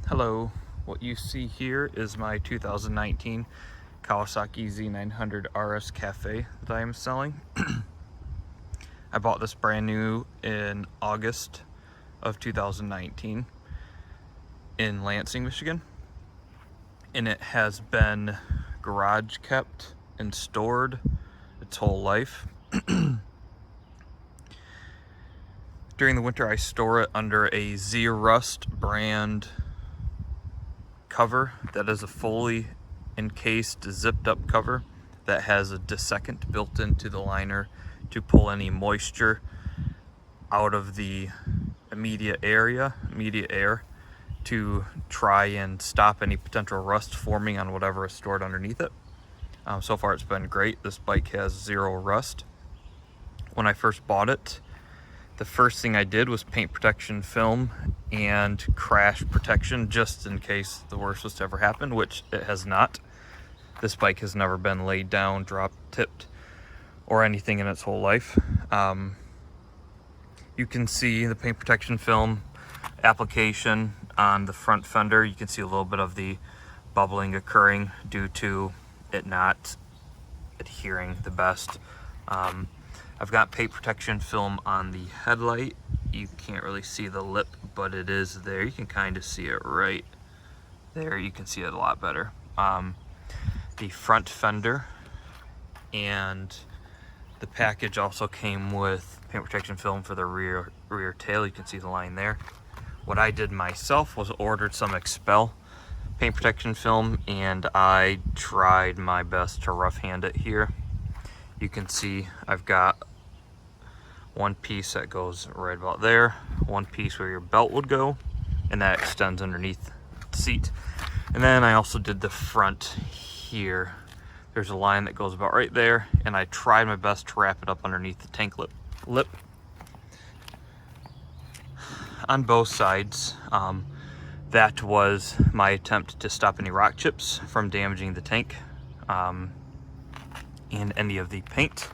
Hello, what you see here is my 2019 Kawasaki Z900RS Cafe that I am selling. I bought this brand new in August of 2019 in Lansing, Michigan, and it has been garage kept and stored its whole life. During the winter I store it under a Z-Rust brand cover that is a fully encased, zipped up cover that has a desiccant built into the liner to pull any moisture out of the immediate air to try and stop any potential rust forming on whatever is stored underneath it. So far it's been great. This bike has zero rust. When I first bought it, the first thing I did was paint protection film and crash protection just in case the worst was to ever happen, which it has not. This bike has never been laid down, dropped, tipped, or anything in its whole life. You can see the paint protection film application on the front fender. You can see a little bit of the bubbling occurring due to it not adhering the best. I've got paint protection film on the headlight. You can't really see the lip, but it is there. You can kind of see it right there. You can see it a lot better. The front fender and the package also came with paint protection film for the rear tail. You can see the line there. What I did myself was ordered some Expel paint protection film, and I tried my best to rough hand it here. You can see I've got one piece that goes right about there, one piece where your belt would go, and that extends underneath the seat. And then I also did the front here. There's a line that goes about right there, and I tried my best to wrap it up underneath the tank lip. On both sides, that was my attempt to stop any rock chips from damaging the tank and any of the paint.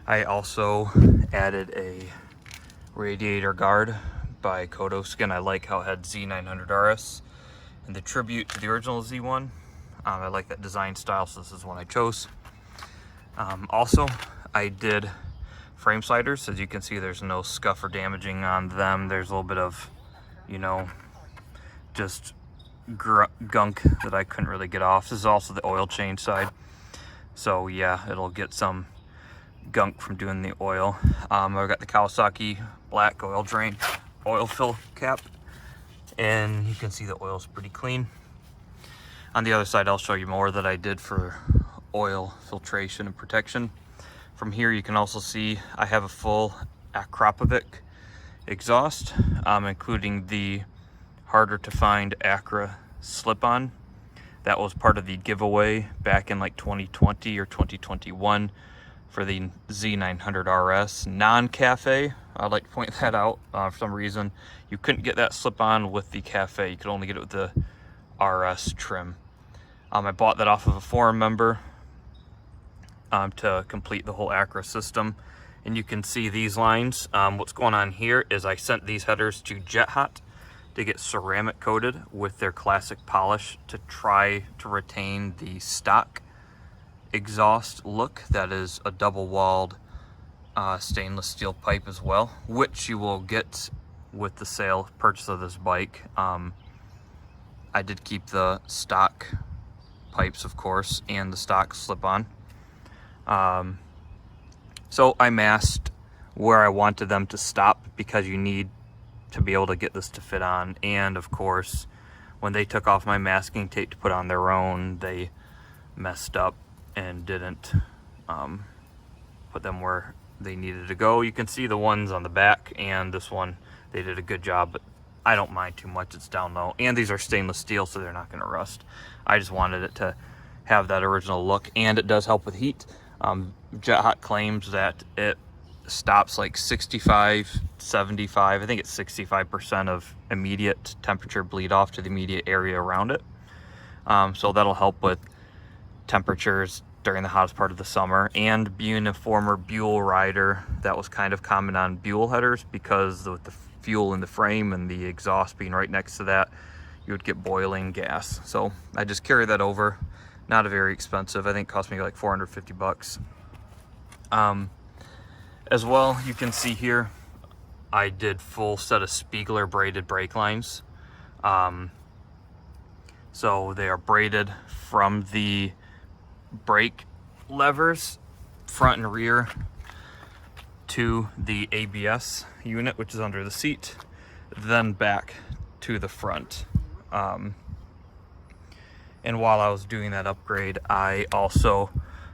I also added a radiator guard by Kodoskin. I like how it had Z900RS and the tribute to the original Z1. I like that design style, so this is one I chose. Also, I did frame sliders. As you can see, there's no scuff or damaging on them. There's a little bit of, just gunk that I couldn't really get off. This is also the oil change side. So yeah, it'll get some gunk from doing the oil. I've got the Kawasaki black oil drain oil fill cap, and you can see the oil's pretty clean. On the other side, I'll show you more that I did for oil filtration and protection. From here, you can also see I have a full Akrapovic exhaust, including the harder to find Acra slip-on. That was part of the giveaway back in like 2020 or 2021 for the Z900RS non-Cafe. I'd like to point that out. For some reason, you couldn't get that slip-on with the Cafe. You could only get it with the RS trim. I bought that off of a forum member to complete the whole Acra system. And you can see these lines. What's going on here is I sent these headers to Jet Hot to get ceramic coated with their classic polish to try to retain the stock exhaust look. That is a double-walled stainless steel pipe as well, which you will get with the purchase of this bike. I did keep the stock pipes, of course, and the stock slip-on. So I masked where I wanted them to stop because you need to be able to get this to fit on. And of course, when they took off my masking tape to put on their own, they messed up and didn't put them where they needed to go. You can see the ones on the back and this one, they did a good job, but I don't mind too much. It's down low, and these are stainless steel, so they're not going to rust. I just wanted it to have that original look, and it does help with heat. Jet Hot claims that it stops like 65, 75, I think it's 65% of immediate temperature bleed off to the immediate area around it. So that'll help with temperatures during the hottest part of the summer. And being a former Buell rider, that was kind of common on Buell headers because with the fuel in the frame and the exhaust being right next to that, you would get boiling gas. So I just carry that over. Not a very expensive. I think it cost me like 450 bucks. As well, you can see here, I did full set of Spiegler braided brake lines. So they are braided from the brake levers, front and rear, to the ABS unit, which is under the seat, then back to the front. And while I was doing that upgrade, I also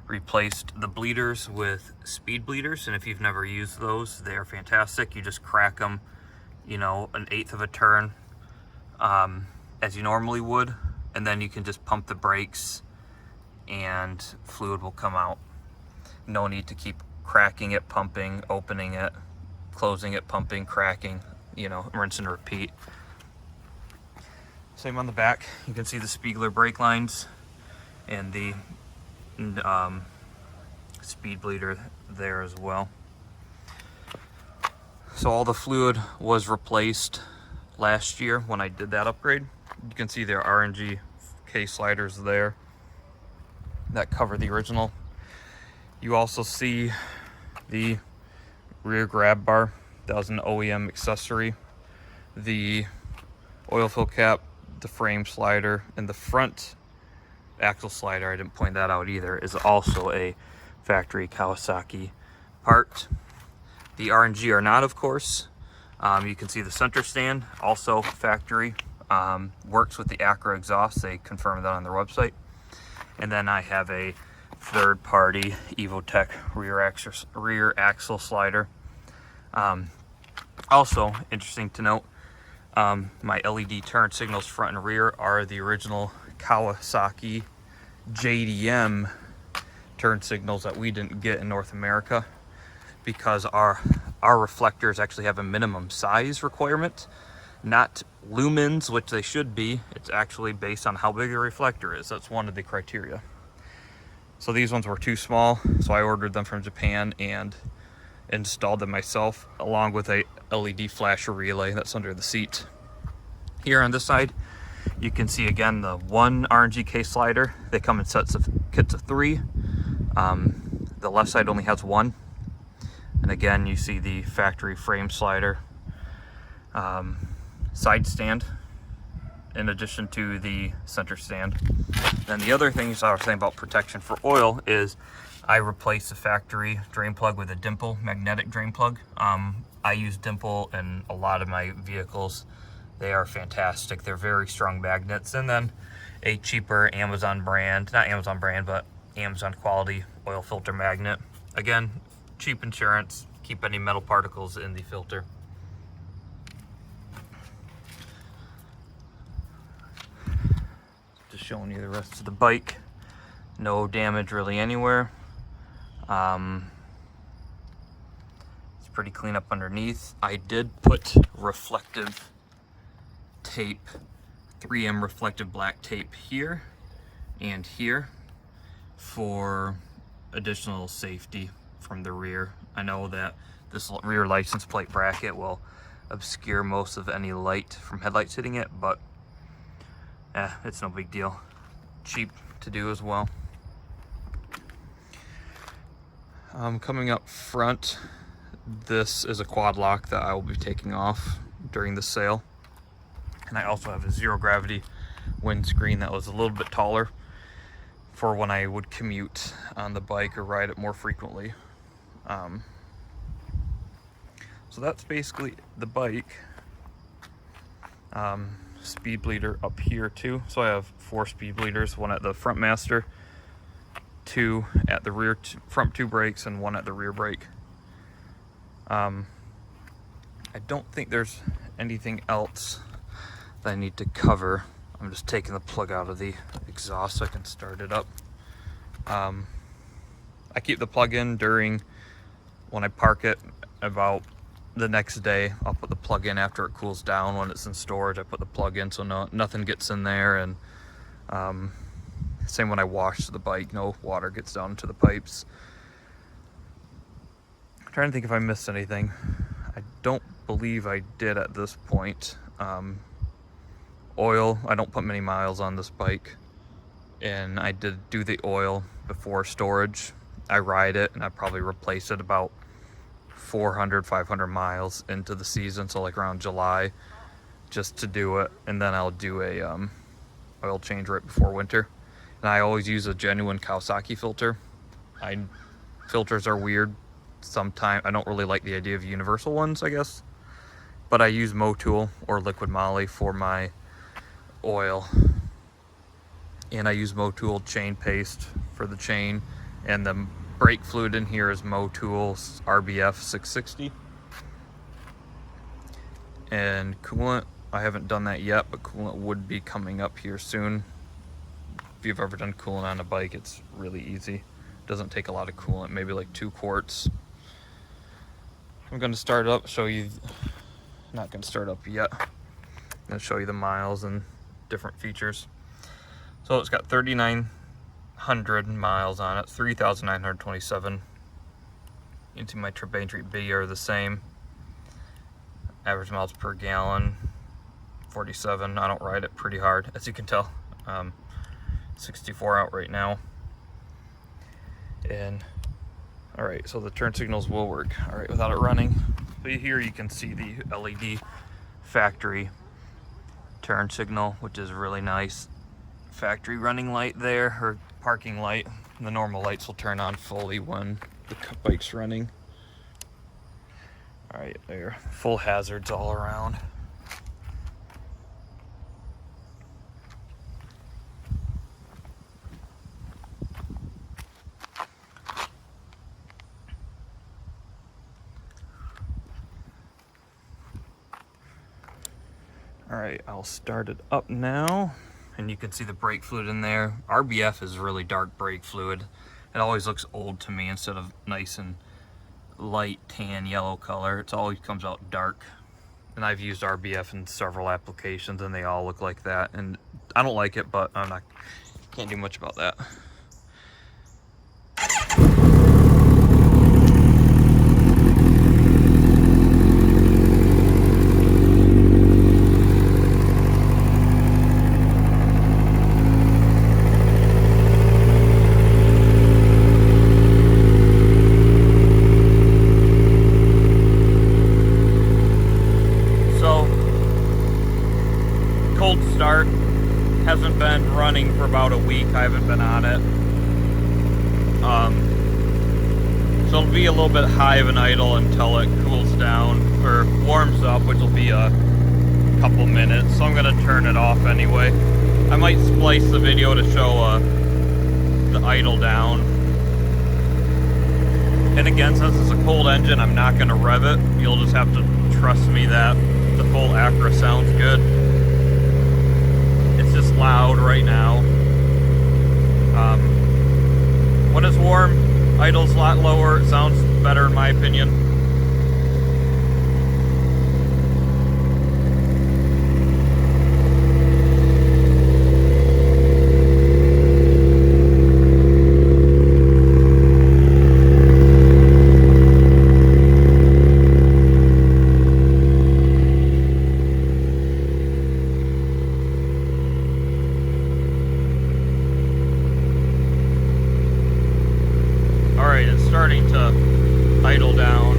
replaced the bleeders with speed bleeders. And if you've never used those, they are fantastic. You just crack them, you know, 1/8 of a turn, as you normally would, and then you can just pump the brakes and fluid will come out. No need to keep cracking it, pumping, opening it, closing it, pumping, cracking, you know, rinse and repeat. Same on the back. You can see the Spiegler brake lines and the speed bleeder there as well. So all the fluid was replaced last year when I did that upgrade. You can see there are RNG case sliders there that cover the original. You also see the rear grab bar. That was an OEM accessory. The oil fill cap, the frame slider, and the front axle slider, I didn't point that out either, is also a factory Kawasaki part. The RNG are not, of course. You can see the center stand, also factory. Works with the Acura exhaust. They confirmed that on their website. And then I have a third-party Evotech rear axle slider. Also, interesting to note, my LED turn signals front and rear are the original Kawasaki JDM turn signals that we didn't get in North America because our reflectors actually have a minimum size requirement, not lumens, which they should be. It's actually based on how big the reflector is. That's one of the criteria. So these ones were too small, so I ordered them from Japan and installed them myself, along with a LED flasher relay that's under the seat. Here on this side, you can see again the one RNG case slider. They come in kits of 3. The left side only has 1. And again, you see the factory frame slider, side stand, in addition to the center stand. Then the other things I was saying about protection for oil is I replaced the factory drain plug with a dimple magnetic drain plug. I use dimple in a lot of my vehicles. They are fantastic. They're very strong magnets. And then a cheaper Amazon brand, not Amazon brand, but Amazon quality oil filter magnet. Again, cheap insurance, keep any metal particles in the filter. Just showing you the rest of the bike. No damage really anywhere. It's pretty clean up underneath. I did put reflective tape, 3M reflective black tape here and here for additional safety from the rear. I know that this rear license plate bracket will obscure most of any light from headlights hitting it, but it's no big deal. Cheap to do as well. Coming up front, this is a quad lock that I will be taking off during the sale. And I also have a zero gravity windscreen that was a little bit taller for when I would commute on the bike or ride it more frequently. So that's basically the bike. Speed bleeder up here too. So I have 4 speed bleeders, one at the front master, 2 at the rear front 2 brakes, and 1 at the rear brake. I don't think there's anything else that I need to cover. I'm just taking the plug out of the exhaust so I can start it up. I keep the plug in during when I park it. About the next day I'll put the plug in after it cools down. When it's in storage, I put the plug in so nothing gets in there, and same when I wash the bike, no water gets down into the pipes. I'm trying to think if I missed anything. I don't believe I did at this point. Oil, I don't put many miles on this bike, and I did do the oil before storage. I ride it, and I probably replace it about 400, 500 miles into the season, so like around July, just to do it, and then I'll do a oil change right before winter. And I always use a genuine Kawasaki filter. Filters are weird sometimes. I don't really like the idea of universal ones, I guess, but I use Motul or Liquid Moly for my oil, and I use Motul chain paste for the chain, and the brake fluid in here is Motul's RBF 660. And coolant, I haven't done that yet, but coolant would be coming up here soon. If you've ever done coolant on a bike, it's really easy. Doesn't take a lot of coolant, maybe like 2 quarts. I'm going to start up, show you, not going to start up yet. I'm going to show you the miles and different features. So it's got 3,900 miles on it, 3,927. Into my trip entry B are the same. Average miles per gallon, 47. I don't ride it pretty hard, as you can tell. 64 out right now. And all right, so the turn signals will work all right without it running. But here you can see the LED factory turn signal, which is really nice. Factory running light there, or parking light. The normal lights will turn on fully when the bike's running. All right, there, full hazards all around. All right, I'll start it up now, and you can see the brake fluid in there. RBF is really dark brake fluid. It always looks old to me instead of nice and light tan yellow color. It always comes out dark. And I've used RBF in several applications, and they all look like that. And I don't like it, but can't do much about that. Start, hasn't been running for about a week. I haven't been on it, so it'll be a little bit high of an idle until it cools down or warms up, which will be a couple minutes. So I'm gonna turn it off anyway. I might splice the video to show the idle down. And again, since it's a cold engine, I'm not gonna rev it. You'll just have to trust me that the full Acura sounds good. It's just loud right now. When it's warm, idle's a lot lower. It sounds better in my opinion. It's starting to idle down.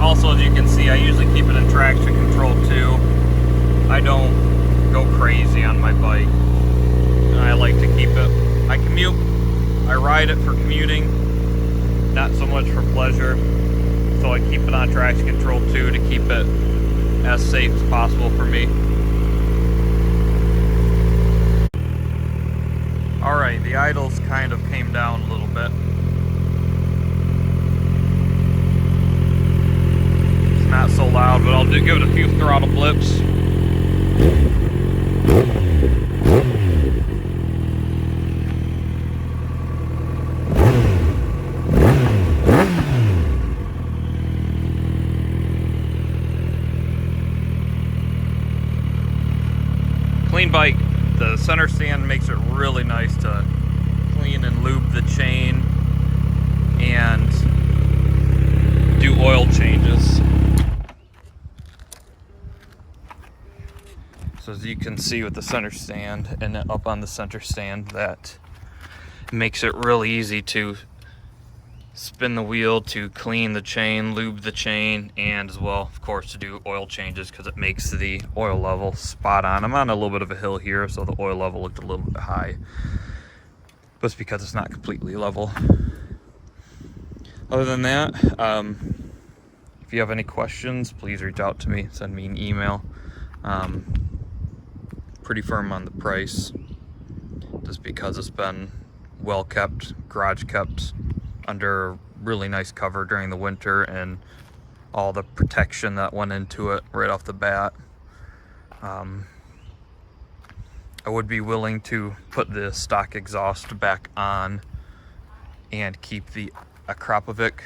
Also, as you can see, I usually keep it in traction control too. I don't go crazy on my bike. And I like to keep it. I commute. I ride it for commuting, not so much for pleasure. So I keep it on traction control too to keep it as safe as possible for me. Alright, the idles kind of came down a little bit. It's not so loud, but I'll give it a few throttle blips. Clean bike. The center stand makes it really nice to clean and lube the chain and do oil changes. So as you can see with the center stand and up on the center stand, that makes it really easy to spin the wheel, to clean the chain, lube the chain, and as well, of course, to do oil changes because it makes the oil level spot on. I'm on a little bit of a hill here, so the oil level looked a little bit high, but it's because it's not completely level. Other than that, if you have any questions, please reach out to me, send me an email. Pretty firm on the price, just because it's been well kept, garage kept, under really nice cover during the winter, and all the protection that went into it right off the bat. I would be willing to put the stock exhaust back on and keep the Akrapovic,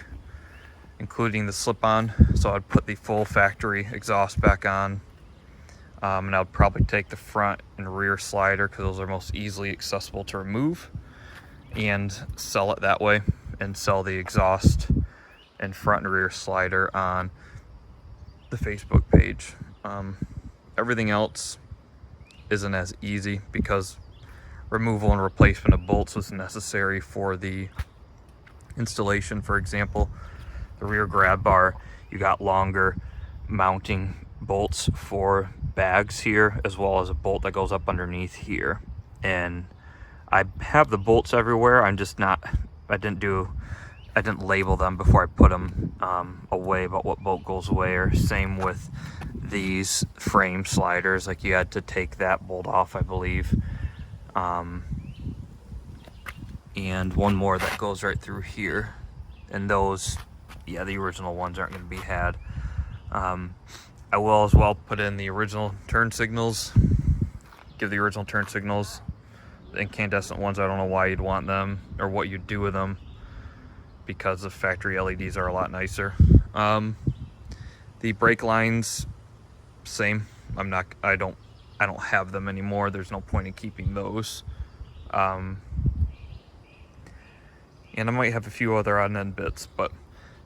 including the slip-on. So I'd put the full factory exhaust back on, and I'd probably take the front and rear slider because those are most easily accessible to remove, and sell it that way, and sell the exhaust and front and rear slider on the Facebook page. Everything else isn't as easy because removal and replacement of bolts was necessary for the installation. For example, the rear grab bar, you got longer mounting bolts for bags here, as well as a bolt that goes up underneath here. And I have the bolts everywhere. I'm just not, I didn't label them before I put them away about what bolt goes away. Or same with these frame sliders, like you had to take that bolt off, I believe. And one more that goes right through here. And those, yeah, the original ones aren't going to be had. I will as well put in the original turn signals, give the original turn signals. The incandescent ones, I don't know why you'd want them or what you'd do with them, because the factory LEDs are a lot nicer. The brake lines, same. I don't have them anymore. There's no point in keeping those. And I might have a few other odd end bits, but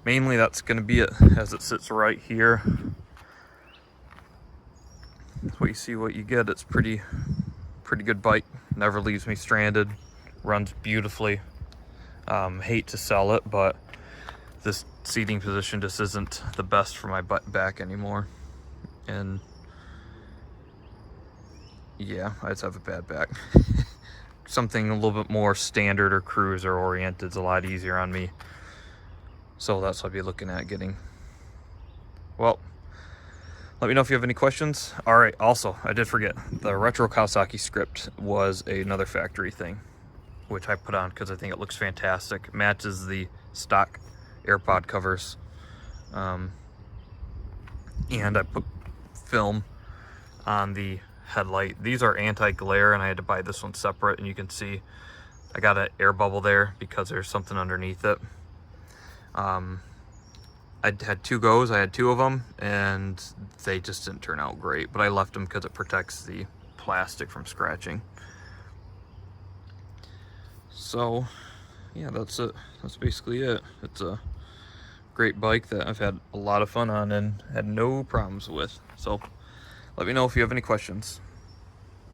mainly that's going to be it as it sits right here. That's what you see, what you get. It's pretty good bike. Never leaves me stranded. Runs beautifully. Hate to sell it, but this seating position just isn't the best for my back anymore. And yeah, I just have a bad back. Something a little bit more standard or cruiser oriented is a lot easier on me. So that's what I'll be looking at getting. Well, let me know if you have any questions. All right, also, I did forget, the retro Kawasaki script was another factory thing, which I put on because I think it looks fantastic. Matches the stock AirPod covers. And I put film on the headlight. These are anti-glare, and I had to buy this one separate, and you can see I got an air bubble there because there's something underneath it. I had two goes, I had two of them, and they just didn't turn out great, but I left them because it protects the plastic from scratching. So yeah, that's it. That's basically it. It's a great bike that I've had a lot of fun on and had no problems with. So let me know if you have any questions.